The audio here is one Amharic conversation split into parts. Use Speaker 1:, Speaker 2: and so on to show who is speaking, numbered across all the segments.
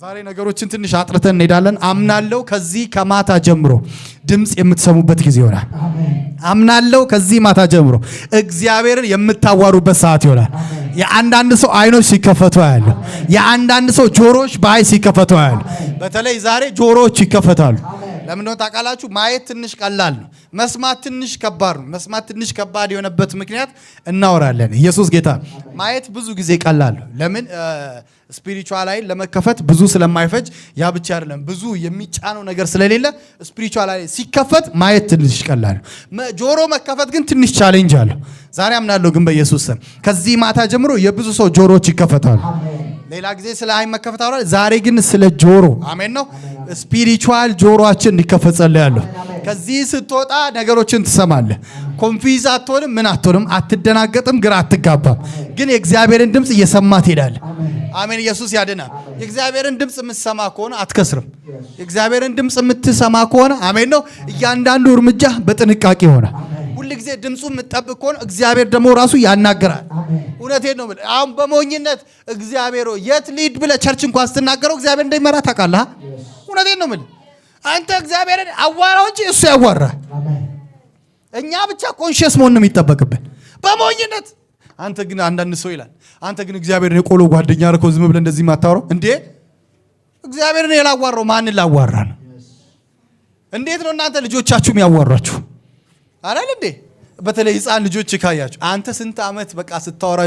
Speaker 1: ዛሬ ነገሮችን ትንሽ አጥርተን እንሄዳለን። አምናለሁ ከዚህ ከማታ ጀምሮ ድምጽ የምትሰሙበት ጊዜ ይሆናል። አምናለሁ ከዚህ ማታ ጀምሮ እግዚአብሔርን የምታዋሩበት ሰዓት ይሆናል። የአንዳንድ ሰው አይኖች ሲከፈቱ ያለው፣ የአንዳንድ ሰው ጆሮዎች በአይ ሲከፈቱ ያለው። በተለይ ዛሬ ጆሮዎች ይከፈታሉ። ለምን ነው ታውቃላችሁ? ማየት ትንሽ ቀላል ነው፣ መስማት ትንሽ ከባድ ነው። መስማት ትንሽ ከባድ የሆነበት ምክንያት እናወራለን። ኢየሱስ ጌታ። ማየት ብዙ ጊዜ ቀላል ነው። ለምን? ስፒሪቹዋል ላይ ለመከፈት ብዙ ስለማይፈጅ፣ ያ ብቻ አይደለም ብዙ የሚጫነው ነገር ስለሌለ ስፒሪቹዋል ላይ ሲከፈት ማየት ትንሽ ቀላል ነው። ጆሮ መከፈት ግን ትንሽ ቻሌንጅ አለው። ዛሬ አምናለሁ ግን በኢየሱስ ስም ከዚህ ማታ ጀምሮ የብዙ ሰው ጆሮዎች ይከፈታሉ። ሌላ ጊዜ ስለ አይን መከፈት አውራ፣ ዛሬ ግን ስለ ጆሮ አሜን ነው። ስፒሪቹዋል ጆሮአችን እንዲከፈት ጸልያለሁ። ከዚህ ስትወጣ ነገሮችን ትሰማለህ። ኮንፊዝ አትሆንም፣ ምን አትሆንም፣ አትደናገጥም፣ ግራ አትጋባም። ግን የእግዚአብሔርን ድምጽ እየሰማህ ትሄዳለህ። አሜን። ኢየሱስ ያድናል። የእግዚአብሔርን ድምጽ የምትሰማ ከሆነ አትከስርም። የእግዚአብሔርን ድምጽ የምትሰማ ከሆነ አሜን ነው፣ እያንዳንዱ እርምጃ በጥንቃቄ ይሆናል። ሁሉ ጊዜ ድምጹ የምትጠብቅ ከሆነ እግዚአብሔር ደግሞ ራሱ ያናገራል። እውነቴን ነው ብለህ አሁን በሞኝነት እግዚአብሔር የት ሊድ ብለህ ቸርች እንኳን ስትናገረው እግዚአብሔር እንደሚመራ ታውቃለህ። እውነቴን ነው ብለህ አንተ እግዚአብሔርን አዋራው እንጂ እሱ ያዋራል። እኛ ብቻ ኮንሺየስ መሆን ነው የሚጠበቅብን በሞኝነት። አንተ ግን አንዳንድ ሰው ይላል አንተ ግን እግዚአብሔርን የቆሎ ጓደኛ አርኮ ዝም ብለህ እንደዚህ ማታወራው እንዴ? እግዚአብሔርን ያላዋራው ማንን ላዋራ ነው? እንዴት ነው እናንተ ልጆቻችሁ የሚያዋራችሁ? አላል እንዴ? በተለይ ህፃን ልጆች ካያችሁ አንተ ስንት ዓመት በቃ ስታወራ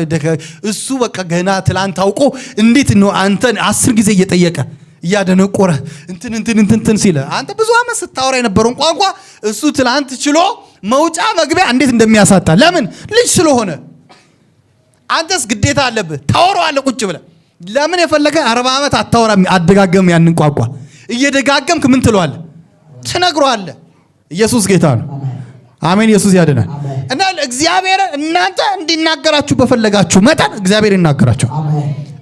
Speaker 1: እሱ በቃ ገና ትላንት አውቆ እንዴት ነው አንተን 10 ጊዜ እየጠየቀ እያደነቆረ እንትን ሲለ አንተ ብዙ ዓመት ስታወራ የነበረውን ቋንቋ እሱ ትላንት ችሎ መውጫ መግቢያ እንዴት እንደሚያሳጣ ለምን? ልጅ ስለሆነ። አንተስ ግዴታ አለብህ ታወራዋለህ ቁጭ ብለህ። ለምን የፈለገ 40 ዓመት አታወራም? አደጋገም ያንን ቋንቋ እየደጋገምክ ምን ትለዋለህ? ትነግረዋለህ። ኢየሱስ ጌታ ነው። አሜን። ኢየሱስ ያድናል። እና እግዚአብሔር እናንተ እንዲናገራችሁ በፈለጋችሁ መጠን እግዚአብሔር ይናገራችሁ።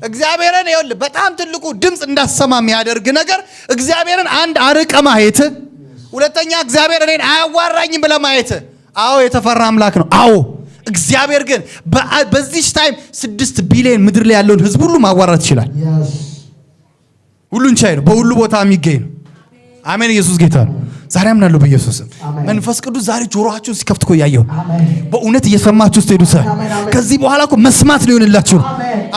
Speaker 1: እግዚአብሔርን ይኸውልህ በጣም ትልቁ ድምጽ እንዳሰማ የሚያደርግ ነገር እግዚአብሔርን አንድ አርቀ ማየት፣ ሁለተኛ እግዚአብሔር እኔን አያዋራኝም ብለህ ማየት። አዎ የተፈራ አምላክ ነው። አዎ እግዚአብሔር ግን በዚህ ታይም 6 ቢሊዮን ምድር ላይ ያለውን ህዝብ ሁሉ ማዋራት ይችላል። ሁሉን ቻይ ነው። በሁሉ ቦታ የሚገኝ ነው። አሜን። ኢየሱስ ጌታ ነው። ዛሬ አምናለሁ በኢየሱስ ስም። መንፈስ ቅዱስ ዛሬ ጆሮአችሁን ሲከፍት እኮ ያየው በእውነት እየሰማችሁ ስትሄዱ ከዚህ በኋላ እኮ መስማት ነው ይሆንላችሁ።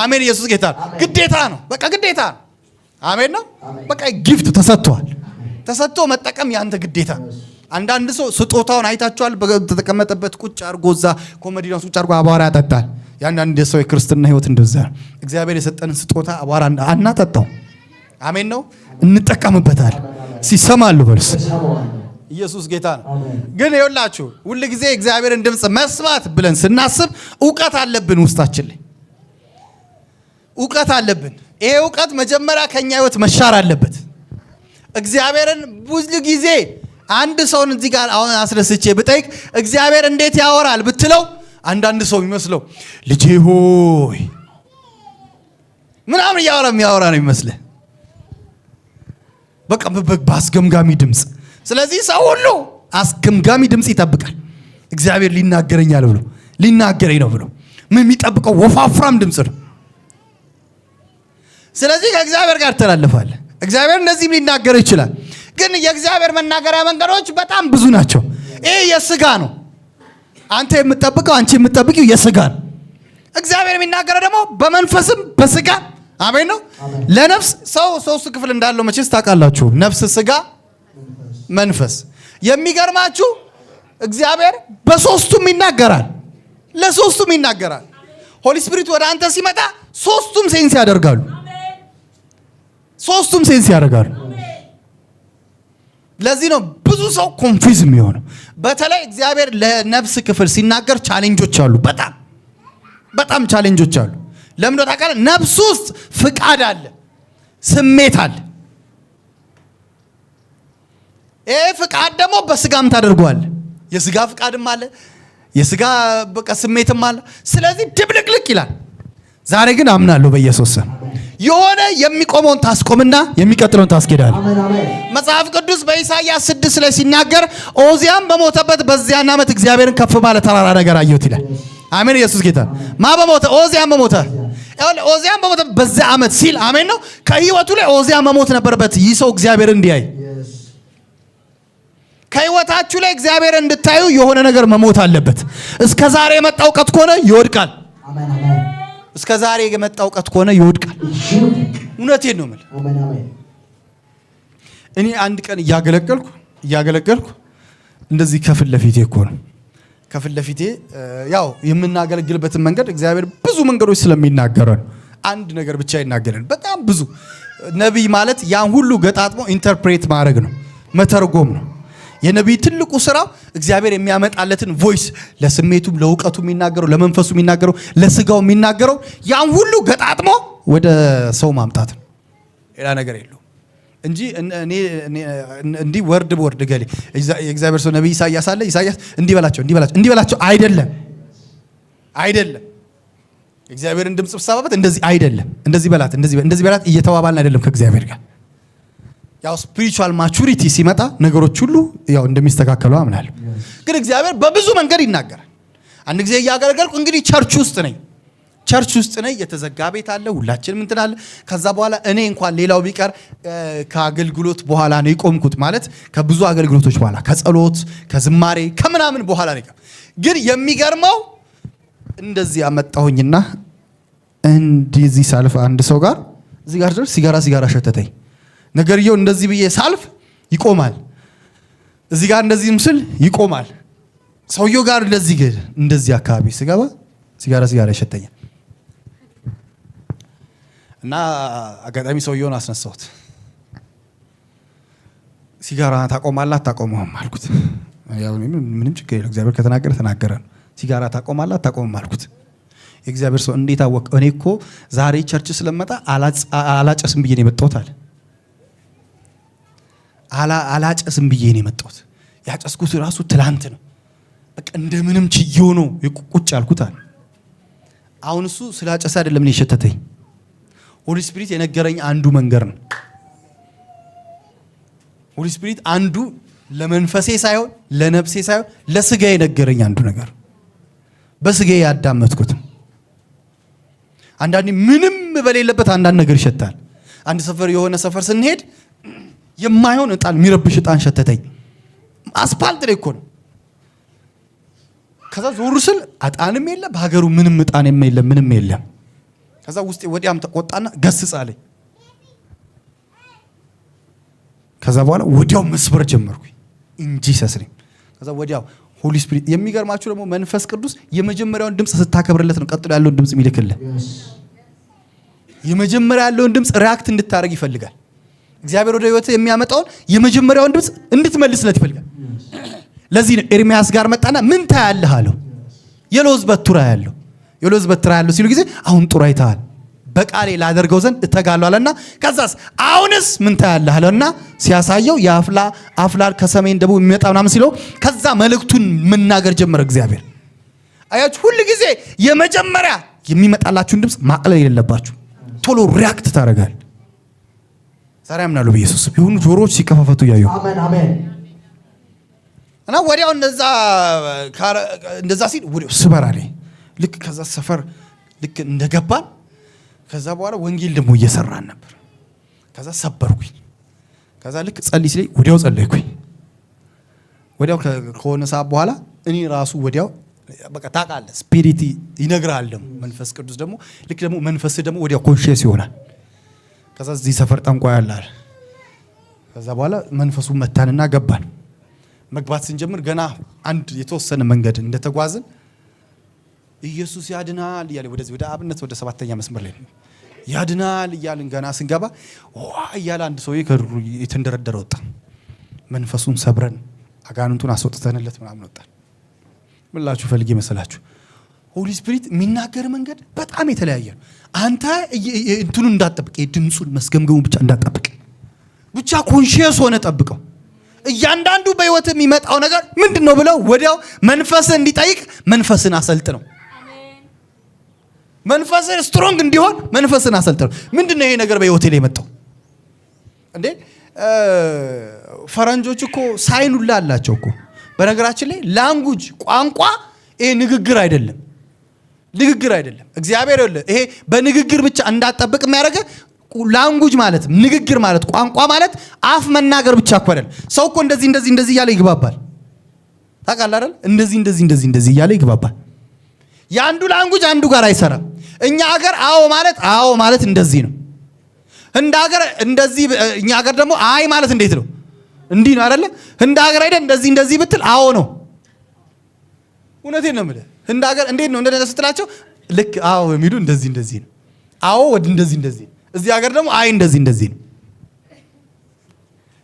Speaker 1: አሜን። ኢየሱስ ጌታ ግዴታ ነው። በቃ ግዴታ ነው። አሜን ነው። በቃ ጊፍት ተሰጥቷል። ተሰጥቶ መጠቀም ያንተ ግዴታ። አንዳንድ ሰው ስጦታውን አይታችኋል። በተቀመጠበት ቁጭ አርጎ እዛ ኮሜዲኖስ ቁጭ አርጎ አቧራ ያጠጣል። ያንዳንድ ሰው የክርስትና ህይወት እንደዛ ነው። እግዚአብሔር የሰጠንን ስጦታ አቧራ አናጠጣው። አሜን ነው። እንጠቀምበታል። ሲሰማሉ በርስ ኢየሱስ ጌታ ነው። ግን ይኸውላችሁ ሁሉ ጊዜ እግዚአብሔርን ድምጽ መስማት ብለን ስናስብ ዕውቀት አለብን። ውስጣችን ላይ ዕውቀት አለብን። ይሄ ዕውቀት መጀመሪያ ከኛ ህይወት መሻር አለበት። እግዚአብሔርን ብዙ ጊዜ አንድ ሰውን እዚህ ጋር አሁን አስረስቼ ብጠይቅ እግዚአብሔር እንዴት ያወራል ብትለው አንዳንድ ሰው የሚመስለው ልጄ ሆይ ምናምን የሚያወራ ነው የሚመስለው በቃ በአስገምጋሚ ድምጽ። ስለዚህ ሰው ሁሉ አስገምጋሚ ድምጽ ይጠብቃል። እግዚአብሔር ሊናገረኛል ብሎ ሊናገረኝ ነው ብሎ ምን የሚጠብቀው ወፋፍራም ድምጽ ነው። ስለዚህ ከእግዚአብሔር ጋር ተላልፋለ። እግዚአብሔር እንደዚህም ሊናገር ይችላል። ግን የእግዚአብሔር መናገሪያ መንገዶች በጣም ብዙ ናቸው። ይሄ የስጋ ነው። አንተ የምትጠብቀው አንቺ የምትጠብቂው የስጋ ነው። እግዚአብሔር የሚናገረው ደግሞ በመንፈስም በስጋ አሜን ነው። ለነፍስ ሰው 3 ክፍል እንዳለው መቼስ ታውቃላችሁ። ነፍስ፣ ስጋ፣ መንፈስ። የሚገርማችሁ እግዚአብሔር በሶስቱም ይናገራል። ለሶስቱም ይናገራል። ሆሊ ስፒሪት ወደ አንተ ሲመጣ ሶስቱም ሴንስ ያደርጋሉ። ሶስቱም ሴንስ ያደርጋሉ። ለዚህ ነው ብዙ ሰው ኮንፊውዝ የሚሆነው። በተለይ እግዚአብሔር ለነፍስ ክፍል ሲናገር ቻሌንጆች አሉ። በጣም ቻሌንጆች አሉ። ለምን ነው ታውቃለህ? ነፍስ ውስጥ ፍቃድ አለ፣ ስሜት አለ። ይሄ ፍቃድ ደግሞ በስጋም ታደርገዋል። የስጋ ፍቃድም አለ፣ የስጋ በቃ ስሜትም አለ። ስለዚህ ድብልቅልቅ ይላል። ዛሬ ግን አምናለሁ በኢየሱስ ስም የሆነ የሚቆመውን ታስቆምና የሚቀጥለውን ታስኬዳለህ። መጽሐፍ ቅዱስ በኢሳይያስ 6 ላይ ሲናገር ኦዚያም በሞተበት በዚያን ዓመት እግዚአብሔርን ከፍ ባለ ተራራ ነገር አየሁት ይላል። አሜን። ኢየሱስ ጌታ ማ በሞተ ኦዚያም በሞተ ኦዚያም በሞተ በዚያ ዓመት ሲል አሜን ነው። ከህይወቱ ላይ ኦዚያ መሞት ነበረበት ይህ ሰው እግዚአብሔር እንዲያይ። ከህይወታችሁ ላይ እግዚአብሔር እንድታዩ የሆነ ነገር መሞት አለበት። እስከ ዛሬ የመጣ እውቀት ከሆነ ይወድቃል። እስከ ዛሬ የመጣ እውቀት ከሆነ ይወድቃል። እውነቴን ነው የምልህ። እኔ አንድ ቀን እያገለገልኩ እንደዚህ ከፊት ለፊቴ እኮ ነው ከፊት ለፊቴ ያው የምናገለግልበትን መንገድ እግዚአብሔር ብዙ መንገዶች ስለሚናገረን አንድ ነገር ብቻ ይናገረን። በጣም ብዙ ነቢይ ማለት ያን ሁሉ ገጣጥሞ ኢንተርፕሬት ማድረግ ነው፣ መተርጎም ነው። የነቢይ ትልቁ ስራው እግዚአብሔር የሚያመጣለትን ቮይስ ለስሜቱም ለእውቀቱ የሚናገረው ለመንፈሱ የሚናገረው ለስጋው የሚናገረው ያን ሁሉ ገጣጥሞ ወደ ሰው ማምጣት ነው። ሌላ ነገር የለውም እንጂ እኔ እንዲህ ወርድ በወርድ ገሌ የእግዚአብሔር ሰው ነቢይ ኢሳያስ አለ። ኢሳያስ እንዲህ በላቸው አይደለም። እግዚአብሔርን ድምጽ ብሰማበት እንደዚህ አይደለም፣ እንደዚህ በላት እየተባባልን አይደለም ከእግዚአብሔር ጋር። ያው ስፒሪቹዋል ማቹሪቲ ሲመጣ ነገሮች ሁሉ ያው እንደሚስተካከሉ አምናለሁ። ግን እግዚአብሔር በብዙ መንገድ ይናገራል። አንድ ጊዜ እያገለገልኩ እንግዲህ ቸርች ውስጥ ነኝ። የተዘጋ ቤት አለ፣ ሁላችንም እንትን አለ። ከዛ በኋላ እኔ እንኳን ሌላው ቢቀር ከአገልግሎት በኋላ ነው የቆምኩት። ማለት ከብዙ አገልግሎቶች በኋላ ከጸሎት ከዝማሬ ከምናምን በኋላ ነው። ግን የሚገርመው እንደዚህ አመጣሁኝና እንደዚህ ሳልፍ አንድ ሰው ጋር እዚህ ጋር ድረስ ሲጋራ ሸተተኝ። ነገርየው እንደዚህ ብዬ ሳልፍ ይቆማል። እዚህ ጋር እንደዚህ ምስል ይቆማል። ሰውየው ጋር እንደዚህ አካባቢ ስገባ ሲጋራ ይሸተኛል። እና አጋጣሚ ሰውየውን አስነሳሁት። ሲጋራ ታቆማለህ አታቆመውም አልኩት። ያው ምንም ችግር የለም እግዚአብሔር ከተናገረ ነው። ሲጋራ ታቆማለህ አታቆመውም አልኩት። የእግዚአብሔር ሰው እንዴት አወቅ? እኔ እኮ ዛሬ ቸርች ስለመጣ አላጨስም ብዬ ነው የመጣሁት አለ። አላጨስም ብዬ ነው የመጣሁት። ያጨስኩት ራሱ ትላንት ነው። በቃ እንደምንም ችዬው ነው ቁጭ አልኩት አለ። አሁን እሱ ስላጨሰ አይደለም ነው የሸተተኝ። ሆሊ ስፒሪት የነገረኝ አንዱ መንገር ነው። ሆሊ ስፒሪት አንዱ ለመንፈሴ ሳይሆን ለነፍሴ ሳይሆን ለስጋዬ የነገረኝ አንዱ ነገር በስጋዬ ያዳመጥኩት። አንዳንዴ ምንም በሌለበት አንዳንድ ነገር ይሸታል። አንድ ሰፈር የሆነ ሰፈር ስንሄድ የማይሆን እጣን የሚረብሽ እጣን ሸተተኝ። አስፓልት ላይ እኮ ነው። ከዛ ዞር ስል እጣንም የለ በሀገሩ ምንም እጣን የለም ምንም የለም። ከዛ ውስጤ ወዲያም ተቆጣና ገስጽ አለኝ። ከዛ በኋላ ወዲያው መስበር ጀመርኩኝ እንጂ ሰስሪ። ከዛ ወዲያው ሆሊ ስፒሪት የሚገርማችሁ ደግሞ መንፈስ ቅዱስ የመጀመሪያውን ድምጽ ስታከብርለት ነው ቀጥሎ ያለውን ድምጽ የሚልክልህ። የመጀመሪያ ያለውን ድምጽ ሪአክት እንድታረግ ይፈልጋል። እግዚአብሔር ወደ ህይወት የሚያመጣውን የመጀመሪያውን ድምጽ እንድትመልስለት ይፈልጋል። ለዚህ ነው ኤርሚያስ ጋር መጣና ምን ታያለህ አለው። የሎዝ በትራ ያለው ሲሉ ጊዜ አሁን ጥሩ አይተሃል፣ በቃሌ ላደርገው ዘንድ እተጋለሁ አለና ከዛስ አሁንስ ምን ታያለህ አለና ሲያሳየው የአፍላል ከሰሜን ደቡብ የሚመጣ ምናምን ሲለው ከዛ መልእክቱን መናገር ጀመረ እግዚአብሔር። አያችሁ ሁሉ ጊዜ የመጀመሪያ የሚመጣላችሁን ድምጽ ማቅለል የሌለባችሁ፣ ቶሎ ሪአክት ታደርጋል። ዛሬ አምናለሁ በኢየሱስ የሆኑ ጆሮዎች ሲከፋፈቱ ያዩ አሜን። እና ወዲያው እንደዛ ሲል ወዲያው ስበራለኝ። ልክ ከዛ ሰፈር ልክ እንደገባን ከዛ በኋላ ወንጌል ደግሞ እየሰራን ነበር። ከዛ ሰበርኩኝ። ከዛ ልክ ጸልይ ሲለኝ ወዲያው ጸለይኩኝ። ወዲያው ከሆነ ሰዓት በኋላ እኔ ራሱ ወዲያው በቃ ታውቃለህ ስፒሪት ይነግራል። ደግሞ መንፈስ ቅዱስ ደግሞ ልክ ደግሞ መንፈስ ደግሞ ወዲያው ኮንሺየስ ይሆናል። ከዛ እዚህ ሰፈር ጠንቋይ አለ። ከዛ በኋላ መንፈሱ መታንና ገባን። መግባት ስንጀምር ገና አንድ የተወሰነ መንገድ እንደተጓዝን ኢየሱስ ያድናል እያለ ወደ አብነት ወደ 7ኛ መስመር ላይ ያድናል እያልን ገና ስንገባ እያለ አንድ ሰውዬ የተንደረደረ ወጣ። መንፈሱን ሰብረን አጋንንቱን አስወጥተንለት ምናምን ወጣን። ምላችሁ ፈልጌ መሰላችሁ ሆሊ ስፒሪት የሚናገር መንገድ በጣም የተለያየ ነው። አንተ እንትኑ እንዳትጠብቅ ድምጹን መስገምገሙ ብቻ እንዳትጠብቅ፣ ብቻ ኮንሺየስ ሆነ ጠብቀው። እያንዳንዱ በህይወት የሚመጣው ነገር ምንድነው ብለው ወዲያው መንፈስን እንዲጠይቅ መንፈስን አሰልጥነው። መንፈስን ስትሮንግ እንዲሆን መንፈስን አሰልጥነው። ምንድነው ይሄ ነገር በህይወቴ ላይ የመጣው እንዴ? ፈረንጆች እኮ ሳይኑላ አላቸው እኮ። በነገራችን ላይ ላንጉጅ ቋንቋ ይሄ ንግግር አይደለም። ንግግር አይደለም። እግዚአብሔር ይሄ በንግግር ብቻ እንዳትጠብቅ የሚያደርግ ላንጉጅ ማለት ንግግር ማለት ቋንቋ ማለት አፍ መናገር ብቻ እኮ አይደለም። ሰው እኮ እንደዚህ እያለ ይግባባል። ታውቃለህ አይደል? እንደዚህ እያለ ይግባባል። የአንዱ ላንጉጅ አንዱ ጋር አይሰራም። እኛ ሀገር አዎ ማለት እንደዚህ ነው። እንደ ሀገር እንደዚህ፣ እኛ ሀገር ደግሞ አይ ማለት እንዴት ነው? እንዲህ ነው አይደለ? እንደ ሀገር አይደል እንደዚህ ብትል አዎ ነው። እውነቴን ነው የምልህ። እንደ ሀገር እንዴት ነው እንደዛ ስትላቸው ልክ አዎ የሚሉ እንደዚህ ነው። አዎ ወድ እንደዚህ ነው። እዚህ ሀገር ደግሞ አይ እንደዚህ ነው።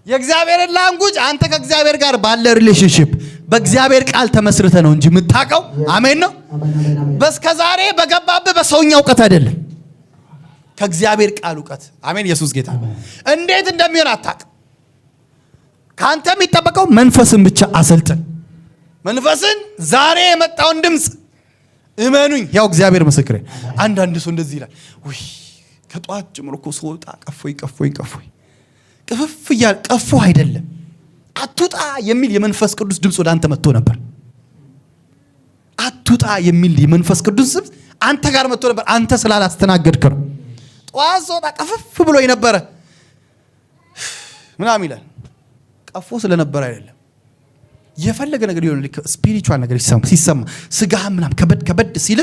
Speaker 1: የእግዚአብሔር ላንጉጅ አንተ ከእግዚአብሔር ጋር ባለ ሪሌሽንሺፕ በእግዚአብሔር ቃል ተመስርተ ነው እንጂ የምታውቀው። አሜን ነው። በስከዛሬ በገባብህ በሰውኛ እውቀት አይደለም፣ ከእግዚአብሔር ቃል እውቀት። አሜን። ኢየሱስ ጌታ። እንዴት እንደሚሆን አታውቅም። ካንተ የሚጠበቀው መንፈስን ብቻ አሰልጥን። መንፈስን ዛሬ የመጣውን ድምፅ እመኑኝ፣ ያው እግዚአብሔር ምስክሬ። አንዳንድ ሰው እንደዚህ ይላል፣ ውይ ከጧት ጀምሮ እኮ ስወጣ ቀፎይ ቅፍፍ እያለ ቀፎ አይደለም አትውጣ የሚል የመንፈስ ቅዱስ ድምፅ ወደ አንተ መጥቶ ነበር። አትውጣ የሚል የመንፈስ ቅዱስ ድምፅ አንተ ጋር መጥቶ ነበር። አንተ ስላላስተናገድክ ነው። ጧት ስወጣ ቀፍፍ ብሎ የነበረ ምናምን ይላል። ቀፎ ስለነበር አይደለም። የፈለገ ነገር ይሆን ስፒሪቹዋል ነገር ሲሰማ ስጋ ምናምን ከበድ ሲል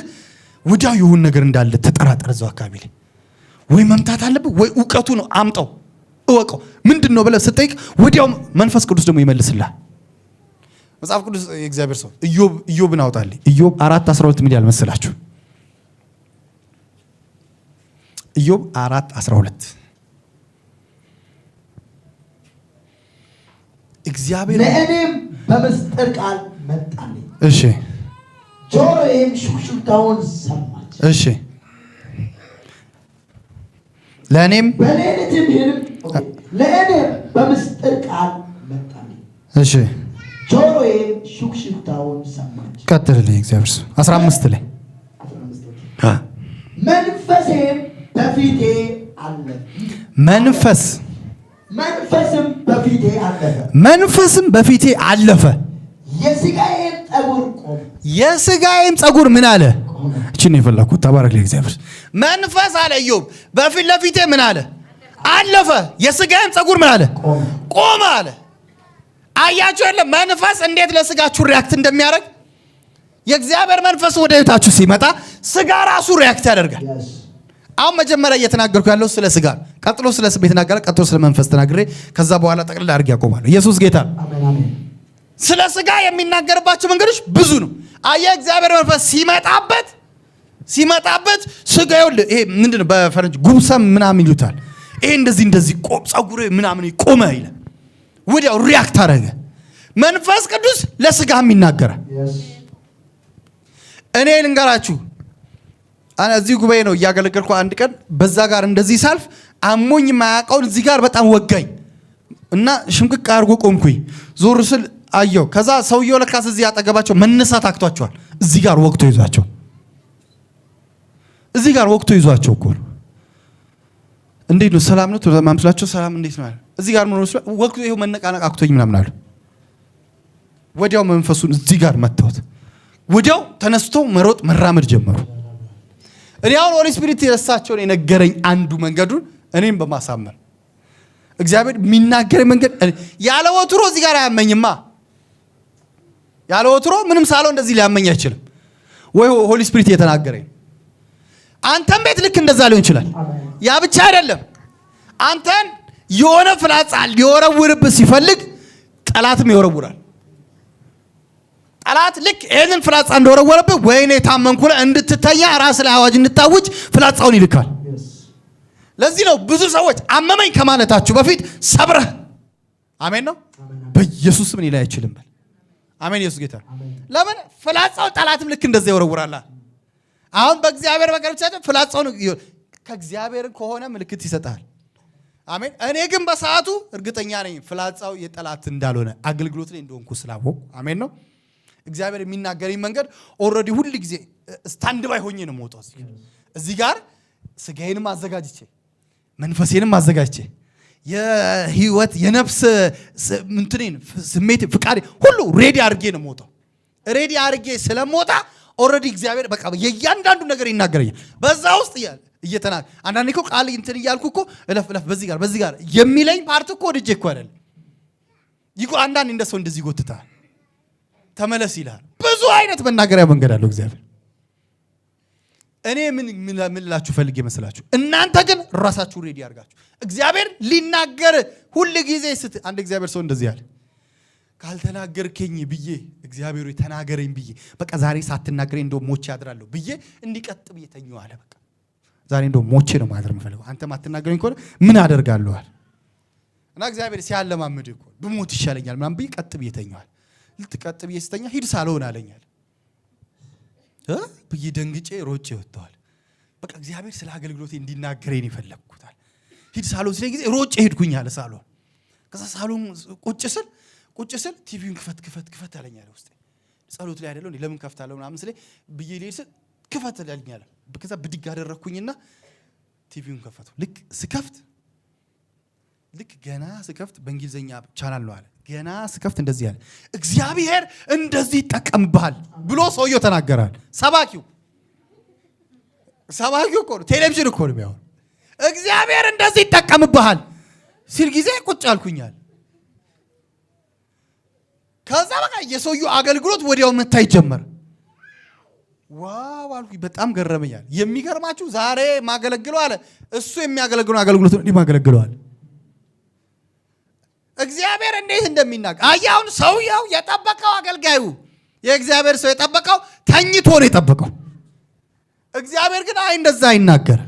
Speaker 1: ወዲያው የሆነ ነገር እንዳለ ተጠራጠረ። እዛው አካባቢ ላይ ወይ መምታት አለብህ ወይ ዕውቀቱ ነው አምጣው እወቀው ምንድነው ብለህ ስትጠይቅ ወዲያው መንፈስ ቅዱስ ደግሞ ይመልስልሃል። መጽሐፍ ቅዱስ የእግዚአብሔር ሰው ኢዮብን አውጣልኝ። ኢዮብ 4:12 ምን ያህል መሰላችሁ? ኢዮብ 4:12 እግዚአብሔር
Speaker 2: ለእኔም በምስጢር ቃል መጣልኝ።
Speaker 1: እሺ
Speaker 2: ጆሮዬም ሹክሹክታውን ሰማች።
Speaker 1: እሺ ለእኔም በምስጢር ቃል መጣልኝ። እሺ
Speaker 2: ጆሮዬም ሹክሹክታውን ሰማች።
Speaker 1: ቀጥልልኝ። እግዚአብሔር ሰው 15 ላይ
Speaker 2: መንፈሴም በፊቴ አለፈ።
Speaker 1: መንፈስም በፊቴ አለፈ። የሥጋዬም ፀጉር ምን አለ? እቺ ነው የፈለኩት። ተባረክ ለእግዚአብሔር። መንፈስ አለ ኢዮብ በፊት ለፊቴ ምን አለ? አለፈ። የሥጋዬም ፀጉር ምን አለ? ቆመ አለ። አያችሁ የለ መንፈስ እንዴት ለሥጋችሁ ሪያክት እንደሚያደርግ። የእግዚአብሔር መንፈስ ወደ ቤታችሁ ሲመጣ ሥጋ ራሱ ሪያክት ያደርጋል። አሁን መጀመሪያ እየተናገርኩ ያለው ስለ ሥጋ፣ ቀጥሎ ስለ ስሜት ተናገረ፣ ቀጥሎ ስለ መንፈስ ተናግሬ ከዛ በኋላ ጠቅልል አድርጌ ያቆማለሁ። ኢየሱስ ጌታ። ስለ ሥጋ የሚናገርባቸው መንገዶች ብዙ ነው። አየህ እግዚአብሔር መንፈስ ሲመጣበት ሥጋ ይኸውልህ፣ ይሄ ምንድነው በፈረንጅ ጉብሰም ምናምን ይሉታል። ይሄ እንደዚህ ፀጉር ምናምን ቆመ ይላል። ወዲያው ሪያክት አደረገ። መንፈስ ቅዱስ ለሥጋም ይናገራል። እኔ ልንገራችሁ፣ እዚህ ጉባኤ ነው እያገለገልኩ አንድ ቀን በዛ ጋር እንደዚህ ሳልፍ አሞኝ ማያውቀውን እዚህ ጋር በጣም ወጋኝ እና ሽምቅቅ አድርጎ ቆምኩኝ። ዞር ስል አየው። ከዛ ሰውየው ለካስ እዚህ አጠገባቸው መነሳት አክቷቸዋል። እዚህ ጋር ወቅቶ ይዟቸው እኮ ነው። እንዴት ነው ሰላም ነው ማምስላቸው? ሰላም እንዴት ነው? እዚህ ጋር ምን ነው ወቅቱ? ይሄው መነቃነቅ አክቶኝ ምናምን አሉ። ወዲያው መንፈሱን እዚህ ጋር መታወት። ወዲያው ተነስቶ መሮጥ መራመድ ጀመሩ። እኔ አሁን ሆሊ ስፒሪት የረሳቸውን የነገረኝ አንዱ መንገዱን እኔም በማሳመር እግዚአብሔር የሚናገረኝ መንገድ ያለ ወትሮ እዚህ ጋር አያመኝማ። ያለ ወትሮ ምንም ሳለው እንደዚህ ሊያመኝ አይችልም ወይ ሆሊ ስፒሪት የተናገረኝ። አንተም ቤት ልክ እንደዛ ሊሆን ይችላል። ያ ብቻ አይደለም። አንተን የሆነ ፍላጻ ሊወረውርብህ ሲፈልግ ጠላትም ይወረውራል። ጠላት ልክ ይሄንን ፍላጻ እንደወረወረብህ ወይኔ ታመንኩ ላይ እንድትተኛ ራስ ላይ አዋጅ እንድታውጅ ፍላጻውን ይልካል። ለዚህ ነው ብዙ ሰዎች አመመኝ ከማለታችሁ በፊት ሰብረህ አሜን ነው በኢየሱስ ምን ይላይ አይችልም በል። አሜን ኢየሱስ ጌታ። ለምን ፍላጻው ጠላትም ልክ እንደዛ ይወረውራል። አሁን በእግዚአብሔር በቀርቻቸው ፍላጻውን ከእግዚአብሔር ከሆነ ምልክት ይሰጣል። አሜን። እኔ ግን በሰዓቱ እርግጠኛ ነኝ ፍላጻው የጠላት እንዳልሆነ አገልግሎት ላይ እንደሆንኩ ስላወቅሁ አሜን ነው። እግዚአብሔር የሚናገረኝ መንገድ ኦልሬዲ ሁሉ ጊዜ ስታንድ ባይ ሆኜ ነው የምወጣው። እዚህ ጋር ስጋዬንም አዘጋጅቼ መንፈሴንም አዘጋጅቼ የህይወት የነፍስ እንትኔን ስሜት ፍቃዴ ሁሉ ሬዲ አድርጌ ነው የምወጣው። ሬዲ አድርጌ ስለምወጣ ኦልሬዲ እግዚአብሔር በቃ የእያንዳንዱ ነገር ይናገረኛል። በዛ ውስጥ እየተናገ አንዳንዴ እኮ ቃል እንትን እያልኩ እኮ እለፍ በዚህ ጋር የሚለኝ ፓርት እኮ ወድጄ እኮ አይደል አንዳንዴ እንደ ሰው እንደዚህ ይጎትታል። ተመለስ ይላል። ብዙ አይነት መናገሪያ መንገድ አለው እግዚአብሔር። እኔ ምን ልላችሁ ፈልጌ መስላችሁ? እናንተ ግን ራሳችሁ ሬዲ አድርጋችሁ እግዚአብሔር ሊናገር ሁሉ ጊዜ አንድ እግዚአብሔር ሰው እንደዚህ አለ፣ ካልተናገርከኝ ብዬ እግዚአብሔር ተናገረኝ ብዬ በቃ ዛሬ ሳትናገረኝ እንደው ሞቼ አድራለሁ ብዬ እንዲቀጥ ብዬ ተኛው አለ። በቃ ዛሬ እንደው ሞቼ ነው ማድረግ የምፈልገው፣ አንተ ማትናገረኝ ከሆነ ምን አደርጋለሁ አለ። እና እግዚአብሔር ሲያለማምድ እኮ ብሞት ይሻለኛል ምናምን ብዬ ቀጥ ብዬ ተኛዋል። ልትቀጥ ብዬ ስተኛ ሂድ ሳልሆን አለኛል ብዬ ደንግጬ ሮጬ ወጥተዋል። በቃ እግዚአብሔር ስለ አገልግሎቴ እንዲናገረኝ ይፈልጉታል። ሂድ ሳሎን ስለኝ ጊዜ ሮጬ ሄድኩኝ አለ ሳሎን። ከዛ ሳሎን ቁጭ ስል ቲቪውን ክፈት አለኛል። ውስጥ ጸሎት ላይ አይደለም ለምን ከፍታለሁ ምናምን ስለ ብዬ ልሄድ ስል ክፈት አለኛል። ከዛ ብድግ አደረኩኝና ቲቪውን ከፈተው። ልክ ገና ስከፍት በእንግሊዘኛ ቻናል ነው አለ። ገና ስከፍት እንደዚህ አለ፣ እግዚአብሔር እንደዚህ ይጠቀምብሃል ብሎ ሰውየው ተናገራል። ሰባኪው እኮ ነው፣ ቴሌቪዥን እኮ ነው ያው እግዚአብሔር እንደዚህ ይጠቀምብሃል ሲል ጊዜ ቁጭ አልኩኛል። ከዛ በቃ የሰውየው አገልግሎት ወዲያው መታይ ጀመረ። ዋው አልኩኝ፣ በጣም ገረመኛል። የሚገርማችሁ ዛሬ ማገለግለው አለ እሱ የሚያገለግለው አገልግሎት እንዲህ ማገለግለው አለ። እግዚአብሔር እንዴት እንደሚናገር አያውን ሰውየው የጠበቀው አገልጋዩ የእግዚአብሔር ሰው የጠበቀው ተኝቶ ነው የጠበቀው። እግዚአብሔር ግን እንደዛ አይናገር።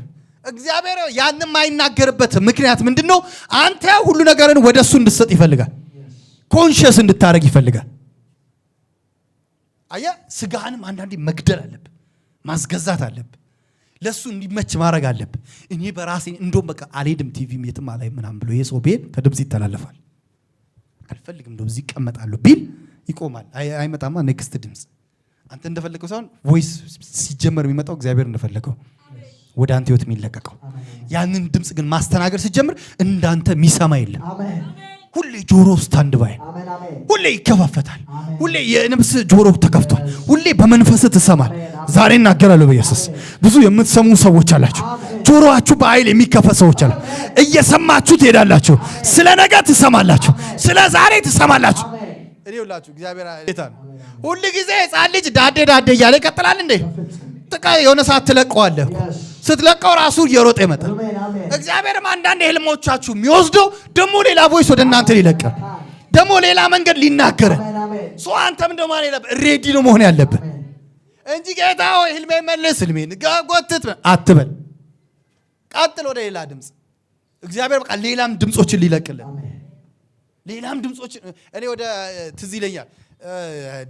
Speaker 1: እግዚአብሔር ያንንም አይናገርበት ምክንያት ምንድነው? አንተ ሁሉ ነገርን ወደሱ እንድትሰጥ ይፈልጋል። ኮንሺየስ እንድታረግ ይፈልጋል። አያ ስጋህንም አንዳንዴ መግደል አለብህ፣ ማስገዛት አለብህ፣ ለሱ እንዲመች ማድረግ አለብህ። እኔ በራሴ እንደውም በቃ አልሄድም ቲቪም የትም አላይ ምናምን ብሎ የሰው ቤት ከድምጽ ይተላለፋል። አልፈልግም እንደው እዚህ ይቀመጣሉ ቢል ይቆማል። አይመጣማ ኔክስት ድምጽ አንተ እንደፈለገው ሳይሆን ቮይስ ሲጀመር የሚመጣው እግዚአብሔር እንደፈለገው ወደ አንተ ህይወት የሚለቀቀው ያንን ድምጽ ግን ማስተናገር ሲጀምር እንዳንተ የሚሰማ የለም። ሁሌ ጆሮ ስታንድ ባይ፣ ሁሌ ይከፋፈታል። ሁሌ የነፍስ ጆሮ ተከፍቷል። ሁሌ በመንፈስ ትሰማል። ዛሬ እናገራለሁ በኢየሱስ ብዙ የምትሰሙ ሰዎች አላችሁ። ጆሮአችሁ በኃይል የሚከፈት ሰዎች አላችሁ። እየሰማችሁ ትሄዳላችሁ። ስለ ነገ ትሰማላችሁ፣ ስለ ዛሬ ትሰማላችሁ። እኔ ሁላችሁ እግዚአብሔር ጌታ ነው። ሁሉ ጊዜ ሕፃን ልጅ ዳዴ እያለ ይቀጥላል እንዴ? የሆነ ሰዓት ትለቀዋለህ። ስትለቀው ራሱ እየሮጠ ይመጣል። እግዚአብሔርም አንዳንድ ህልሞቻችሁ የሚወስደው ደግሞ ሌላ ቮይስ ወደ እናንተ ሊለቀር ደግሞ ሌላ መንገድ ሊናገር ሰው አንተም ደግሞ ሬዲ ነው መሆን ያለብህ እንጂ ጌታ ሆይ ህልሜን መልስ፣ ህልሜን ጎትት አትበል። ቀጥል ወደ ሌላ ድምጽ። እግዚአብሔር በቃ ሌላም ድምጾችን ሊለቅልን ሌላም ድምጾችን እኔ ወደ ትዝ ይለኛል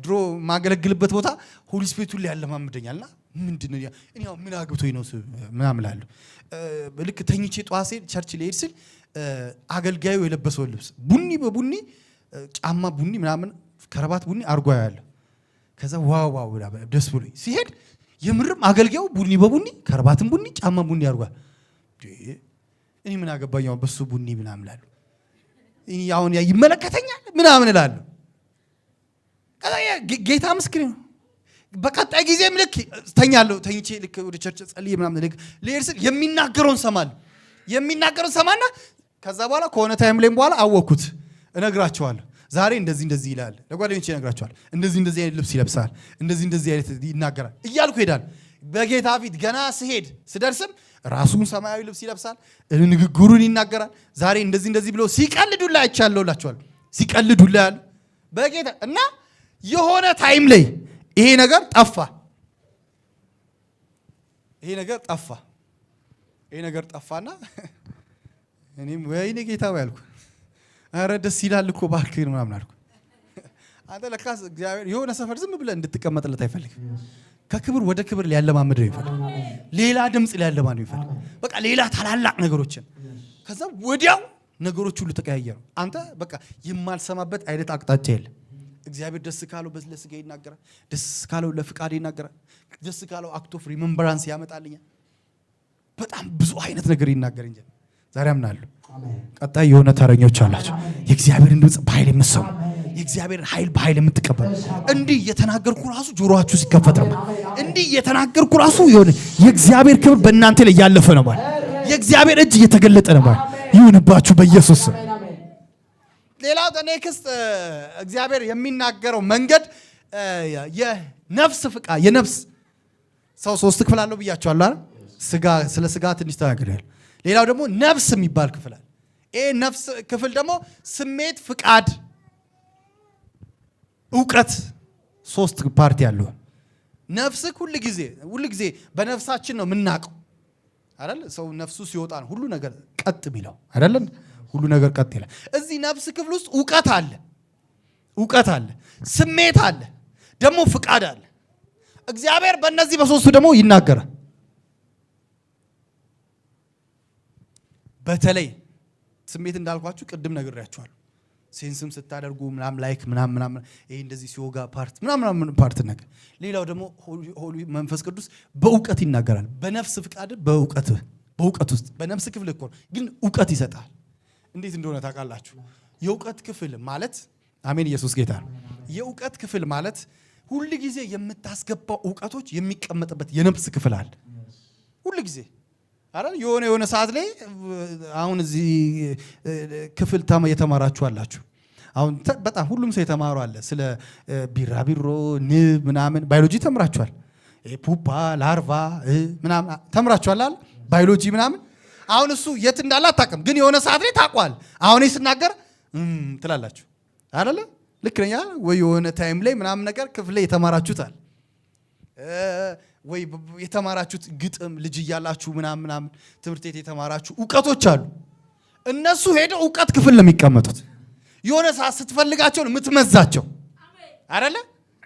Speaker 1: ድሮ ማገለግልበት ቦታ ሆሊ ስፒሪት ሁሉ ያለማምደኛልና ምንድነው እኔ ያው ምን አግብቶኝ ነው ምናምን እላለሁ። ልክ ተኝቼ ጧት ስሄድ ቸርች ልሄድ ስል አገልጋዩ የለበሰው ልብስ ቡኒ በቡኒ ጫማ ቡኒ ምናምን ከረባት ቡኒ አርጓ ያለ። ከዛ ዋው ደስ ብሎኝ ሲሄድ የምርም አገልጋዩ ቡኒ በቡኒ ከረባትም ቡኒ ጫማ ቡኒ አርጓ። እኔ ምን አገባኛው በሱ ቡኒ ምናምን እላለሁ። እኔ አሁን ይመለከተኛል ምናምን እላለሁ። ከዛ ጌታ ምስክሬ ነው። በቀጣይ ጊዜም ልክ ተኝቼ ልክ ወደ ቸርች ጸልዬ ምናምን ልክ ልሄድ ስል የሚናገረውን ሰማና ከዛ በኋላ ከሆነ ታይም ላይ በኋላ አወኩት። እነግራቸዋለሁ ዛሬ እንደዚህ ይላል። ለጓደኞቼ እነግራቸዋለሁ እንደዚህ አይነት ልብስ ይለብሳል፣ እንደዚህ አይነት ይናገራል እያልኩ ሄዳል። በጌታ ፊት ገና ስደርስም ራሱን ሰማያዊ ልብስ ይለብሳል፣ ንግግሩን ይናገራል። ዛሬ እንደዚህ ብሎ ሲቀልዱላ አይቻለሁላችኋለሁ። ሲቀልዱላ ያሉ በጌታ እና የሆነ ታይም ላይ ይሄ ነገር ጠፋና እኔም ወይኔ ጌታ ያልኩ፣ ኧረ ደስ ይላል እኮ እባክህ ምናምን አልኩ። አንተ ለካስ እግዚአብሔር የሆነ ሰፈር ዝም ብለህ እንድትቀመጥለት አይፈልግም። ከክብር ወደ ክብር ሊያለማምደው ይፈልግ፣ ሌላ ድምጽ ሊያለማምደው ይፈልግ። በቃ ሌላ ታላላቅ ነገሮችን ከዛ ወዲያው ነገሮች ሁሉ ተቀያየሩ። አንተ በቃ የማልሰማበት አይነት አቅጣጫ የለም። እግዚአብሔር ደስ ካለው ለስጋ ይናገራል፣ ደስ ካለው ለፍቃድ ይናገራል፣ ደስ ካለው አክት ኦፍ ሪመምበራንስ ያመጣልኛል። በጣም ብዙ አይነት ነገር ይናገረኛል። ዛሬ አምናለሁ ቀጣይ የሆነ ተረኞች አላችሁ። የእግዚአብሔርን ድምጽ በኃይል የምትሰሙ፣ የእግዚአብሔርን ኃይል በኃይል የምትቀበሉ እንዲህ እየተናገርኩ ራሱ ጆሮአችሁ ሲከፈት ነው። እንዲህ እየተናገርኩ ራሱ የሆነ የእግዚአብሔር ክብር በእናንተ ላይ ያለፈ ነው ማለት የእግዚአብሔር እጅ እየተገለጠ ነው ማለት ይሁንባችሁ በኢየሱስ ስም። ሌላው ኔክስት እግዚአብሔር የሚናገረው መንገድ የነፍስ ፍቃድ የነፍስ ሰው 3 ክፍል አለው ብያቸዋለሁ አይደል? ስጋ ስለ ስጋ ትንሽ ተናግሬያለሁ። ሌላው ደግሞ ነፍስ የሚባል ክፍል አለ። ይሄ ነፍስ ክፍል ደግሞ ስሜት፣ ፍቃድ፣ ዕውቀት 3 ፓርቲ አለው። ነፍስ ሁሉ ጊዜ በነፍሳችን ነው የምናውቀው አይደል? ሰው ነፍሱ ሲወጣ ነው ሁሉ ነገር ቀጥ የሚለው አይደል? ሁሉ ነገር ቀጥ ይላል። እዚህ ነፍስ ክፍል ውስጥ ዕውቀት አለ፣ ስሜት አለ፣ ደግሞ ፍቃድ አለ። እግዚአብሔር በእነዚህ በሶስቱ ደግሞ ይናገራል። በተለይ ስሜት እንዳልኳችሁ ቅድም ነግሬያችኋለሁ። ሴንስም ስታደርጉ ምናምን ላይክ ምናምን ይሄ እንደዚህ ሲወጋ ፓርት ምናምን ፓርት ነገር። ሌላው ደግሞ ሆሊ መንፈስ ቅዱስ በዕውቀት ይናገራል። በነፍስ ፍቃድ በዕውቀት ውስጥ በነፍስ ክፍል እኮ ግን ዕውቀት ይሰጣል። እንዴት እንደሆነ ታውቃላችሁ? የዕውቀት ክፍል ማለት አሜን፣ ኢየሱስ ጌታ ነው። የዕውቀት ክፍል ማለት ሁሉ ጊዜ የምታስገባው ዕውቀቶች የሚቀመጥበት የነፍስ ክፍል አለ። ሁሉ ጊዜ አይደል? የሆነ ሰዓት ላይ አሁን እዚህ ክፍል የተማራችሁ አላችሁ። አሁን በጣም ሁሉም ሰው የተማሩ አለ። ስለ ቢራቢሮ፣ ንብ ምናምን ባዮሎጂ ተምራችኋል። ፑፓ፣ ላርቫ ምናምን ተምራችኋል አይደል? ባዮሎጂ ምናምን። አሁን እሱ የት እንዳለ አታውቅም፣ ግን የሆነ ሰዓት ላይ ታውቋል። አሁን ስናገር ትላላችሁ አይደለ? ልክ ነኝ ወይ? የሆነ ታይም ላይ ምናምን ነገር ክፍል ላይ የተማራችሁታል ወይ? የተማራችሁት ግጥም ልጅ እያላችሁ ምናምን ትምህርት ቤት የተማራችሁ ዕውቀቶች አሉ። እነሱ ሄደው ዕውቀት ክፍል ነው የሚቀመጡት። የሆነ ሰዓት ስትፈልጋቸው ነው የምትመዛቸው አይደለ?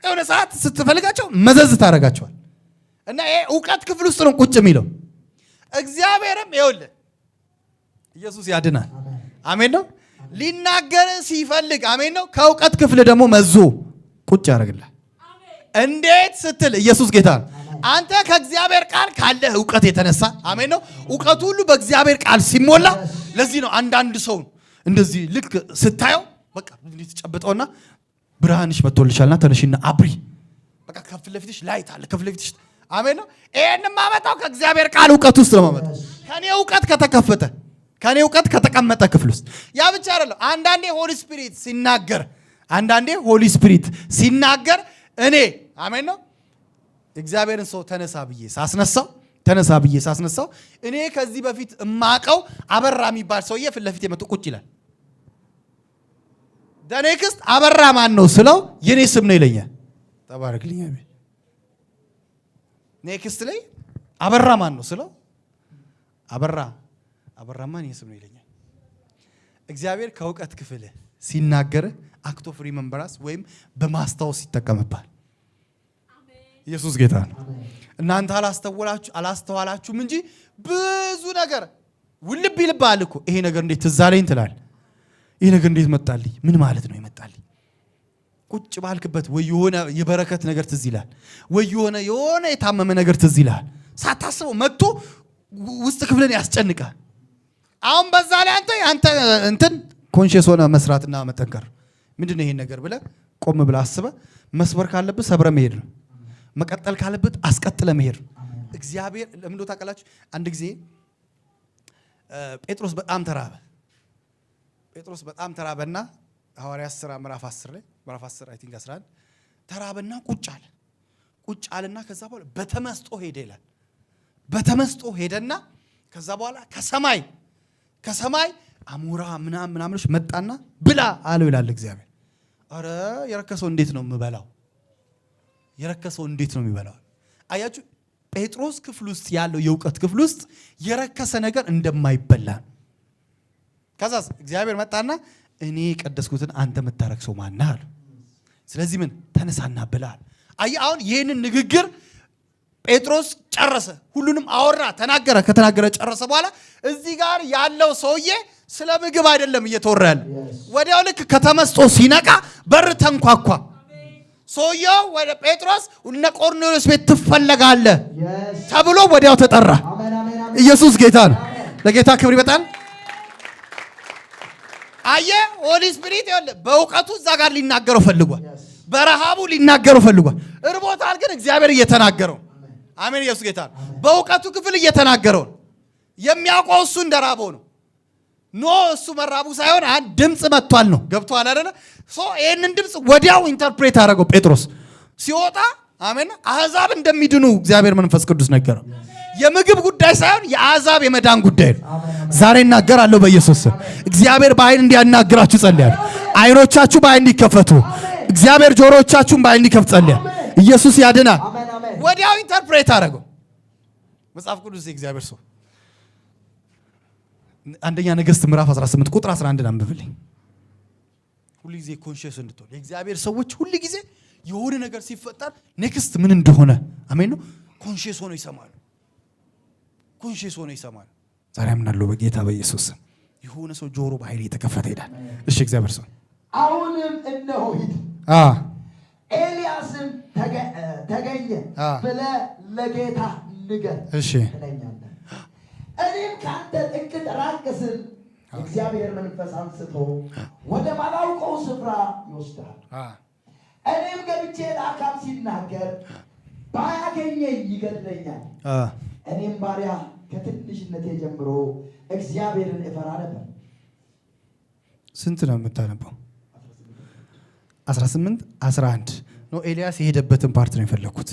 Speaker 1: የሆነ ሰዓት ስትፈልጋቸው መዘዝ ታደርጋቸዋል። እና ይሄ ዕውቀት ክፍል ውስጥ ነው ቁጭ የሚለው። እግዚአብሔርም ይኸውልህ ኢየሱስ ያድናል። አሜን ነው። ሊናገር ሲፈልግ አሜን ነው። ከዕውቀት ክፍል ደግሞ መዞ ቁጭ ያደርግልሃል። እንዴት ስትል ኢየሱስ ጌታ ነው። አንተ ከእግዚአብሔር ቃል ካለ ዕውቀት የተነሳ አሜን ነው። ዕውቀቱ ሁሉ በእግዚአብሔር ቃል ሲሞላ፣ ለዚህ ነው አንዳንድ ሰው እንደዚህ ልክ ስታየው በቃ እንዴት ተጨብጠውና ብርሃንሽ መጥቶልሻልና ተነሽና አብሪ፣ በቃ ከፊት ለፊትሽ ላይት አለ ከፊት ለፊትሽ አሜን ነው። ይሄን ማመጣው ከእግዚአብሔር ቃል ዕውቀት ውስጥ ነው ማመጣው። ከኔ ዕውቀት ከተከፈተ ከኔ ዕውቀት ከተቀመጠ ክፍል ውስጥ ያ ብቻ አይደለም። አንዳንዴ ሆሊ ስፒሪት ሲናገር እኔ አሜን ነው እግዚአብሔርን ሰው ተነሳ ብዬ ሳስነሳው እኔ ከዚህ በፊት እማቀው አበራ የሚባል ሰውዬ ፊት ለፊት የመጡ ቁጭ ይላል። ኔክስት አበራ ማን ነው ስለው የኔ ስም ነው ይለኛል። ተባረክልኝ አሜን። ኔክስት ላይ አበራ ማን ነው ስለው አበራማ የኔ ስም ነው ይለኛል። እግዚአብሔር ከዕውቀት ክፍል ሲናገር አክት ኦፍ ሪመምበራንስ ወይም በማስታወስ ይጠቀምባል። ኢየሱስ ጌታ ነው። እናንተ አላስተዋላችሁም እንጂ ብዙ ነገር ውልብ ይልባል እኮ። ይሄ ነገር እንዴት ትዝ አለኝ ትላለህ። ይሄ ነገር እንዴት መጣልኝ? ምን ማለት ነው ይመጣልኝ? ቁጭ ባልክበት ወይ የሆነ የበረከት ነገር ትዝ ይላል፣ ወይ የሆነ የታመመ ነገር ትዝ ይላል። ሳታስበው መጥቶ ውስጥ ክፍልን ያስጨንቃል። አሁን በዛ ላይ አንተ እንትን ኮንሺየስ ሆነ መስራትና መጠንከር ምንድን ነው ይሄን ነገር ብለህ ቆም ብለህ አስበህ መስበር ካለብህ ሰብረ መሄድ ነው። መቀጠል ካለበት አስቀጥለ መሄድ ነው። እግዚአብሔር ለምን ነው ታውቃላችሁ? አንድ ጊዜ ጴጥሮስ በጣም ተራበና ሐዋርያት ሥራ ምዕራፍ 10 አይ ቲንክ 11 ተራበና ቁጭ አለና ከዛ በኋላ በተመስጦ ሄደ ይላል። በተመስጦ ሄደና ከዛ በኋላ ከሰማይ አሞራ ምናምኖች መጣና ብላ አለው ይላል እግዚአብሔር። አረ የረከሰው እንዴት ነው የምበላው? የረከሰው እንዴት ነው የሚበላው? አያችሁ ጴጥሮስ ክፍል ውስጥ ያለው የዕውቀት ክፍል ውስጥ የረከሰ ነገር እንደማይበላ። ከዛ እግዚአብሔር መጣና እኔ የቀደስኩትን አንተ የምታረክሰው ማን ነህ? ስለዚህ ምን ተነሳና ብላ። አሁን ይህንን ንግግር ጴጥሮስ ጨረሰ። ሁሉንም አወራ፣ ተናገረ። ከተናገረ ጨረሰ በኋላ እዚህ ጋር ያለው ሰውዬ ስለ ምግብ አይደለም እየተወራ ያለው። ወዲያው ልክ ከተመስጦ ሲነቃ በር ተንኳኳ። ሰውየው ወደ ጴጥሮስ እነ ቆርኔሌዎስ ቤት ትፈለጋለህ ተብሎ ወዲያው ተጠራ። ኢየሱስ ጌታ ነው። ለጌታ ክብር ይበጣል። አየህ ሆሊ ስፒሪት ይኸውልህ በእውቀቱ እዛ ጋር ሊናገረው ፈልጓል። በረሃቡ ሊናገረው ፈልጓል። እርቦታል ግን እግዚአብሔር እየተናገረው። አሜን። ኢየሱስ ጌታ ነው። በእውቀቱ ክፍል እየተናገረው ነው። የሚያውቀው እሱ እንደራበው ነው። ኖ እሱ መራቡ ሳይሆን አንድ ድምፅ መጥቷል ነው። ገብቷል አይደለ? ይህንን ድምፅ ወዲያው ኢንተርፕሬት አደረገው ጴጥሮስ ሲወጣ። አሜን። አሕዛብ እንደሚድኑ እግዚአብሔር መንፈስ ቅዱስ ነገረው። የምግብ ጉዳይ ሳይሆን የአሕዛብ የመዳን ጉዳይ ነው። ዛሬ እናገራለሁ በኢየሱስ ስም እግዚአብሔር በኃይል እንዲያናግራችሁ ጸልያለሁ። አይኖቻችሁ በኃይል እንዲከፈቱ እግዚአብሔር ጆሮቻችሁን በኃይል እንዲከፍት ጸልያለሁ። ኢየሱስ ያድናል። ወዲያው ኢንተርፕሬት አደረገው። መጽሐፍ ቅዱስ የእግዚአብሔር ሰው አንደኛ ነገሥት ምዕራፍ 18 ቁጥር 11 አንብብልኝ። ሁሉ ጊዜ ኮንሺየስ እንድትሆን የእግዚአብሔር ሰዎች ሁሉ ጊዜ የሆነ ነገር ሲፈጠር ኔክስት ምን እንደሆነ አሜን ነው ኮንሺየስ ሆኖ ይሰማሉ። ኮንሺየስ ሆኖ ይሰማሉ። ዛሬ አምናለሁ በጌታ በኢየሱስ ስም የሆነ ሰው ጆሮ በኃይል እየተከፈተ ይሄዳል። እሺ እግዚአብሔር ሰው
Speaker 2: አሁንም እነሆ ሂድ ኤልያስም ተገኘ ብለህ ለጌታ ንገር ትለኛለህ። እኔም ከአንተ ጥቂት ራቅ ስል እግዚአብሔር መንፈስ አንስቶ ወደ ማላውቀው ስፍራ ይወስዳል። እኔም ገብቼ ለአካብ ሲናገር ባያገኘኝ ይገድለኛል። እኔም ባሪያ ከትንሽነቴ ጀምሮ እግዚአብሔርን እፈራ ነበር።
Speaker 1: ስንት ነው የምታነበው? 18 11 ነው። ኤልያስ የሄደበትን ፓርት ነው የፈለኩት።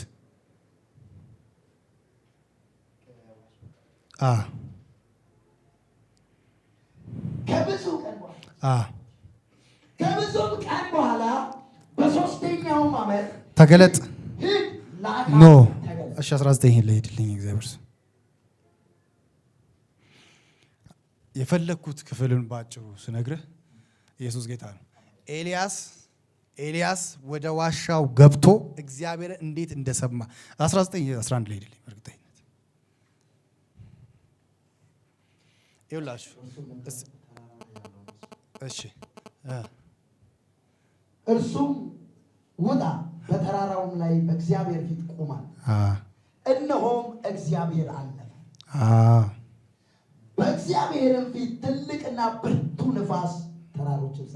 Speaker 2: ከብዙ ቀን በኋላ በሶስተኛውም ዓመት
Speaker 1: ተገለጥ ኖ እሺ 19 ላይ ሄድልኝ እግዚአብሔር ሰው የፈለኩት ክፍልን ባጭሩ ስነግርህ ኢየሱስ ጌታ ነው። ኤልያስ ወደ ዋሻው ገብቶ እግዚአብሔር እንዴት እንደሰማ 19 11 ላይ ሄድልኝ እርግጠኝነት ይውላችሁ። እሺ
Speaker 2: እርሱም ውጣ በተራራውም ላይ በእግዚአብሔር ፊት ቆማል። እነሆም እግዚአብሔር አለፈ። በእግዚአብሔርም ፊት ትልቅና ብርቱ ንፋስ ተራሮችን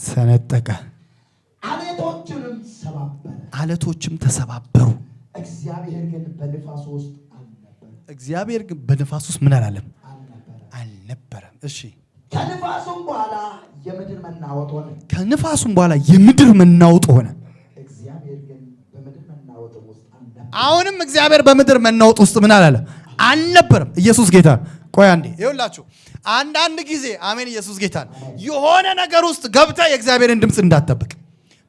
Speaker 2: ሰነጠቀ፣ አለቶችም ተሰባበሩ። እግዚአብሔር ግን በንፋስ ውስጥ ምን አላለም? አልነበረም። እሺ ከንፋሱም በኋላ የምድር መናወጥ ሆነ። አሁንም እግዚአብሔር በምድር መናወጥ ውስጥ ምን አላለ? አልነበረም። ኢየሱስ ጌታ። ቆይ አንዴ ይኸውላችሁ፣ አንዳንድ ጊዜ አሜን፣ ኢየሱስ ጌታ። የሆነ ነገር ውስጥ ገብተህ የእግዚአብሔርን ድምፅ እንዳትጠብቅ።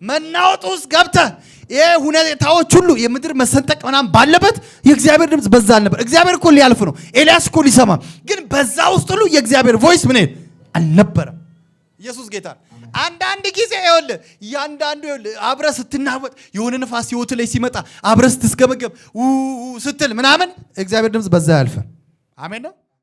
Speaker 2: መናወጥ ውስጥ ገብተህ ይሄ ሁኔታዎች ሁሉ የምድር መሰንጠቅ ምናምን ባለበት የእግዚአብሔር ድምፅ በዛ አልነበር። እግዚአብሔር እኮ ሊያልፍ ነው፣ ኤልያስ እኮ ሊሰማ፣ ግን በዛ ውስጥ ሁሉ የእግዚአብሔር ቮይስ ምን አልነበረም። ኢየሱስ ጌታ። አንዳንድ ጊዜ ይኸውልህ ያንዳንዱ አብረህ ስትናወጥ የሆነ ንፋስ ህይወት ላይ ሲመጣ አብረህ ስትስገበገብ ስትል ምናምን እግዚአብሔር ድምፅ በዛ ያልፍ። አሜን ነው።